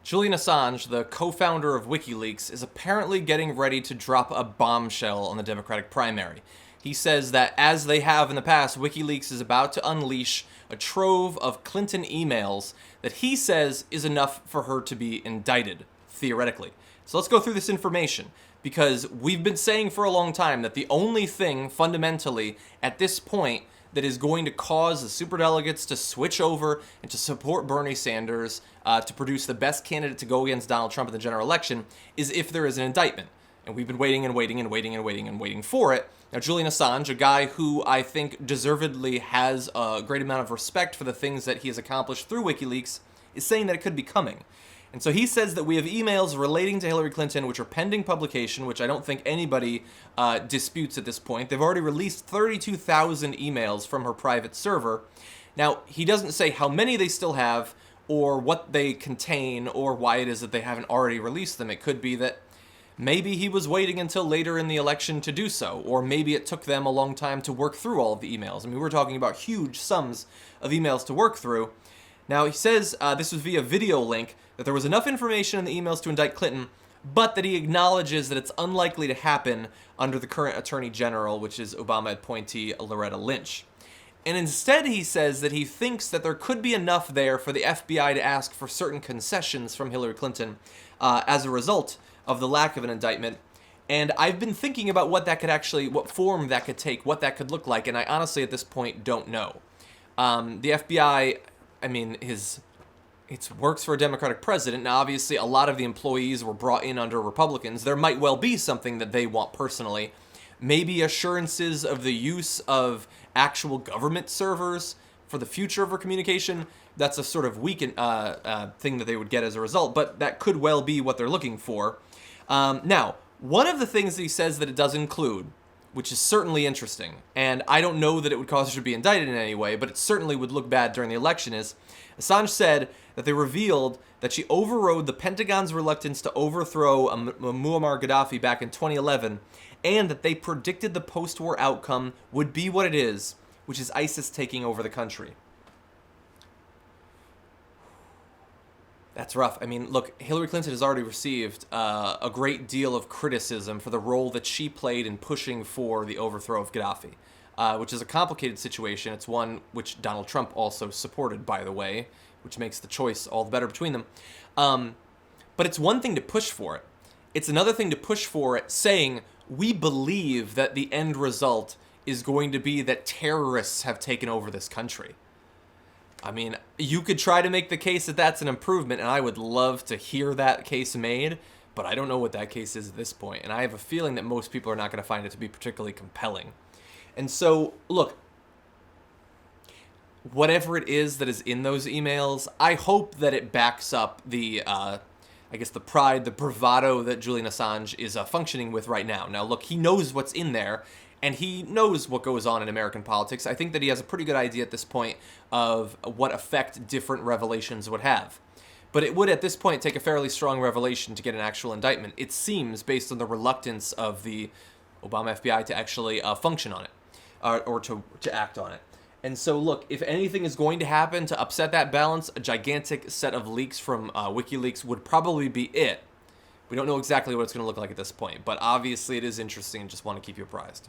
Julian Assange, the co-founder of Wikileaks, is apparently getting ready to drop a bombshell on the Democratic primary. He says that, as they have in the past, Wikileaks is about to unleash a trove of Clinton emails that he says is enough for her to be indicted, theoretically. So let's go through this information, because we've been saying for a long time that the only thing, fundamentally, at this point, that is going to cause the superdelegates to switch over and to support Bernie Sanders to produce the best candidate to go against Donald Trump in the general election is if there is an indictment. And we've been waiting and waiting and waiting and waiting and waiting for it. Now, Julian Assange, a guy who I think deservedly has a great amount of respect for the things that he has accomplished through WikiLeaks, is saying that it could be coming. And so he says that we have emails relating to Hillary Clinton which are pending publication, which I don't think anybody disputes at this point. They've already released 32,000 emails from her private server. Now, he doesn't say how many they still have, or what they contain, or why it is that they haven't already released them. It could be that maybe he was waiting until later in the election to do so, or maybe it took them a long time to work through all of the emails. I mean, we're talking about huge sums of emails to work through. Now, he says, this was via video link, that there was enough information in the emails to indict Clinton, but that he acknowledges that it's unlikely to happen under the current Attorney General, which is Obama appointee Loretta Lynch. And instead, he says that he thinks that there could be enough there for the FBI to ask for certain concessions from Hillary Clinton as a result of the lack of an indictment. And I've been thinking about what that could actually, what form that could take, what that could look like, and I honestly at this point don't know. The FBI, I mean, it works for a Democratic president. Now, obviously, a lot of the employees were brought in under Republicans. There might well be something that they want personally. Maybe assurances of the use of actual government servers for the future of our communication. That's a sort of weakened thing that they would get as a result, but that could well be what they're looking for. Now, one of the things that he says that it does include, which is certainly interesting, and I don't know that it would cause her to be indicted in any way, but it certainly would look bad during the election, is Assange said that they revealed that she overrode the Pentagon's reluctance to overthrow Muammar Gaddafi back in 2011, and that they predicted the post-war outcome would be what it is, which is ISIS taking over the country. That's rough. I mean, look, Hillary Clinton has already received a great deal of criticism for the role that she played in pushing for the overthrow of Gaddafi, which is a complicated situation. It's one which Donald Trump also supported, by the way, which makes the choice all the better between them. But it's one thing to push for it. It's another thing to push for it saying, we believe that the end result is going to be that terrorists have taken over this country. I mean, you could try to make the case that that's an improvement, and I would love to hear that case made, but I don't know what that case is at this point, and I have a feeling that most people are not going to find it to be particularly compelling. And so, look, whatever it is that is in those emails, I hope that it backs up the, the pride, the bravado that Julian Assange is functioning with right now. Now, look, he knows what's in there, and he knows what goes on in American politics. I think that he has a pretty good idea at this point of what effect different revelations would have. But it would, at this point, take a fairly strong revelation to get an actual indictment. It seems, based on the reluctance of the Obama FBI to actually function on it, or to act on it. And so, look, if anything is going to happen to upset that balance, a gigantic set of leaks from WikiLeaks would probably be it. We don't know exactly what it's going to look like at this point, but obviously it is interesting and just want to keep you apprised.